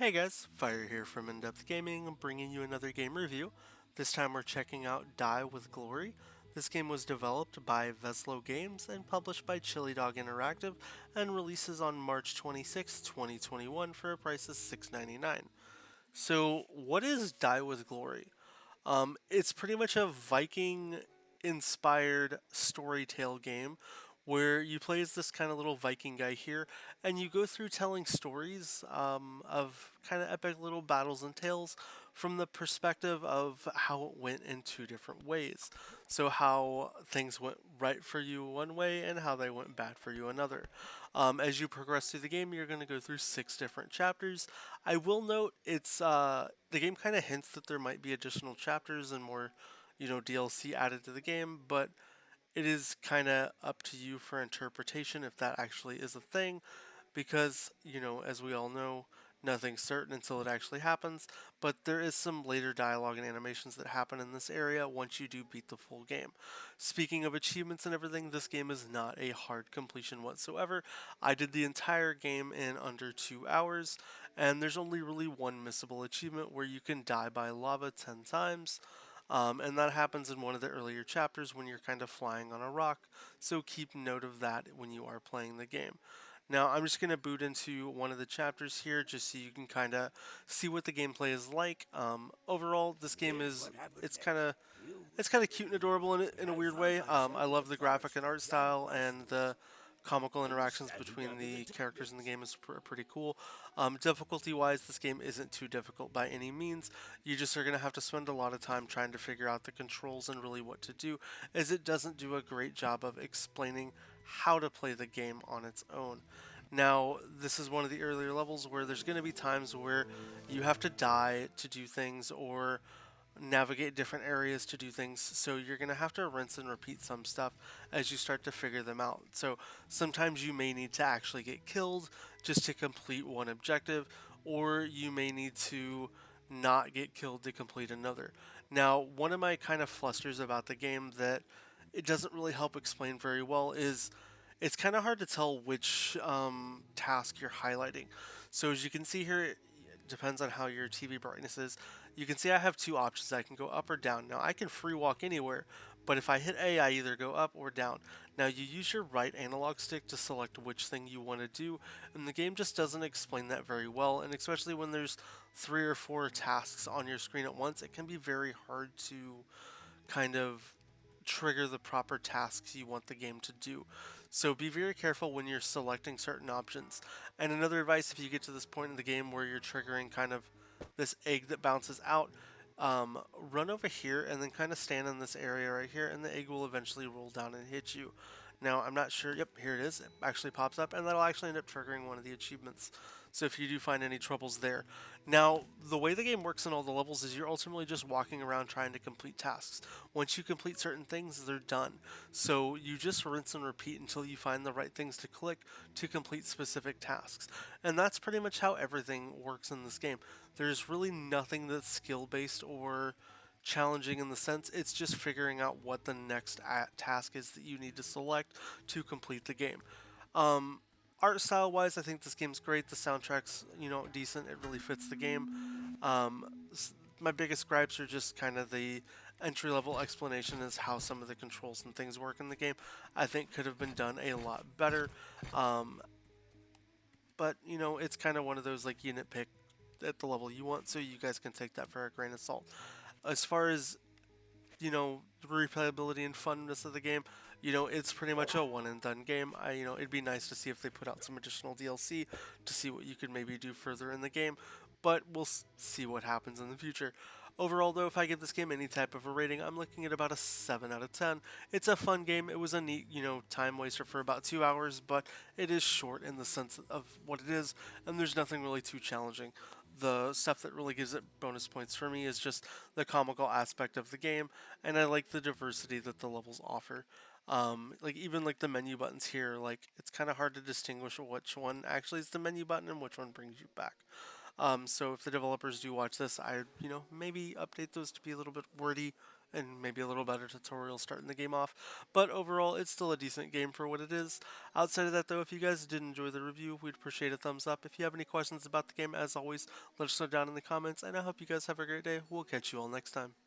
Hey guys, Fire here from InDepth Gaming, bringing you another game review. This time we're checking out Die with Glory. This game was developed by Veslo Games and published by Chili Dog Interactive and releases on March 26, 2021 for a price of $6.99. So what is Die with Glory? It's pretty much a Viking inspired story tale game where you play as this kind of little Viking guy here, and you go through telling stories of kind of epic little battles and tales from the perspective of how it went in two different ways. So, how things went right for you one way and how they went bad for you another. As you progress through the game, you're going to go through 6 different chapters. I will note the game kind of hints that there might be additional chapters and more, DLC added to the game, but it is kind of up to you for interpretation if that actually is a thing, because, as we all know, nothing's certain until it actually happens, but there is some later dialogue and animations that happen in this area once you do beat the full game. Speaking of achievements and everything, this game is not a hard completion whatsoever. I did the entire game in under 2 hours, and there's only really one missable achievement where you can die by lava 10 times. And that happens in one of the earlier chapters when you're kind of flying on a rock, so keep note of that when you are playing the game. Now, I'm just going to boot into one of the chapters here just so you can kind of see what the gameplay is like. Overall, this game is it's kind of cute and adorable in a weird way. I love the graphic and art style, and the comical interactions between the characters in the game is pretty cool. Difficulty-wise, this game isn't too difficult by any means. You just are going to have to spend a lot of time trying to figure out the controls and really what to do, as it doesn't do a great job of explaining how to play the game on its own. Now, this is one of the earlier levels where there's going to be times where you have to die to do things or navigate different areas to do things, so you're going to have to rinse and repeat some stuff as you start to figure them out. So sometimes you may need to actually get killed just to complete one objective, or you may need to not get killed to complete another. Now, one of my kind of flusters about the game that it doesn't really help explain very well is it's kind of hard to tell which task you're highlighting. So as you can see here, it depends on how your TV brightness is. You can see I have 2 options. I can go up or down. Now I can free walk anywhere, but if I hit A, I either go up or down. Now you use your right analog stick to select which thing you want to do, and the game just doesn't explain that very well, and especially when there's 3 or 4 tasks on your screen at once, it can be very hard to kind of trigger the proper tasks you want the game to do. So be very careful when you're selecting certain options. And another advice, if you get to this point in the game where you're triggering kind of this egg that bounces out, run over here and then kind of stand in this area right here, and the egg will eventually roll down and hit you. Now, I'm not sure. Yep, here it is. It actually pops up, and that'll actually end up triggering one of the achievements. So if you do find any troubles there. Now, the way the game works in all the levels is you're ultimately just walking around trying to complete tasks. Once you complete certain things, they're done. So you just rinse and repeat until you find the right things to click to complete specific tasks. And that's pretty much how everything works in this game. There's really nothing that's skill-based or challenging in the sense it's just figuring out what the next task is that you need to select to complete the game. Art style wise, I think this game's great. The soundtrack's decent. It really fits the game. My biggest gripes are just kind of the entry level explanation as how some of the controls and things work in the game. I think could have been done a lot better. But it's kind of one of those like you nitpick at the level you want, so you guys can take that for a grain of salt. As far as the replayability and funness of the game, it's pretty much a one and done game. It'd be nice to see if they put out some additional DLC to see what you could maybe do further in the game, but we'll see what happens in the future. Overall, though, if I give this game any type of a rating, I'm looking at about a 7 out of 10. It's a fun game. It was a neat, time waster for about 2 hours, but it is short in the sense of what it is, and there's nothing really too challenging. The stuff that really gives it bonus points for me is just the comical aspect of the game, and I like the diversity that the levels offer. Like even like the menu buttons here, like it's kind of hard to distinguish which one actually is the menu button and which one brings you back. So if the developers do watch this, I maybe update those to be a little bit wordy and maybe a little better tutorial starting the game off. But overall, it's still a decent game for what it is. Outside of that, though, if you guys did enjoy the review, we'd appreciate a thumbs up. If you have any questions about the game, as always, let us know down in the comments, and I hope you guys have a great day. We'll catch you all next time.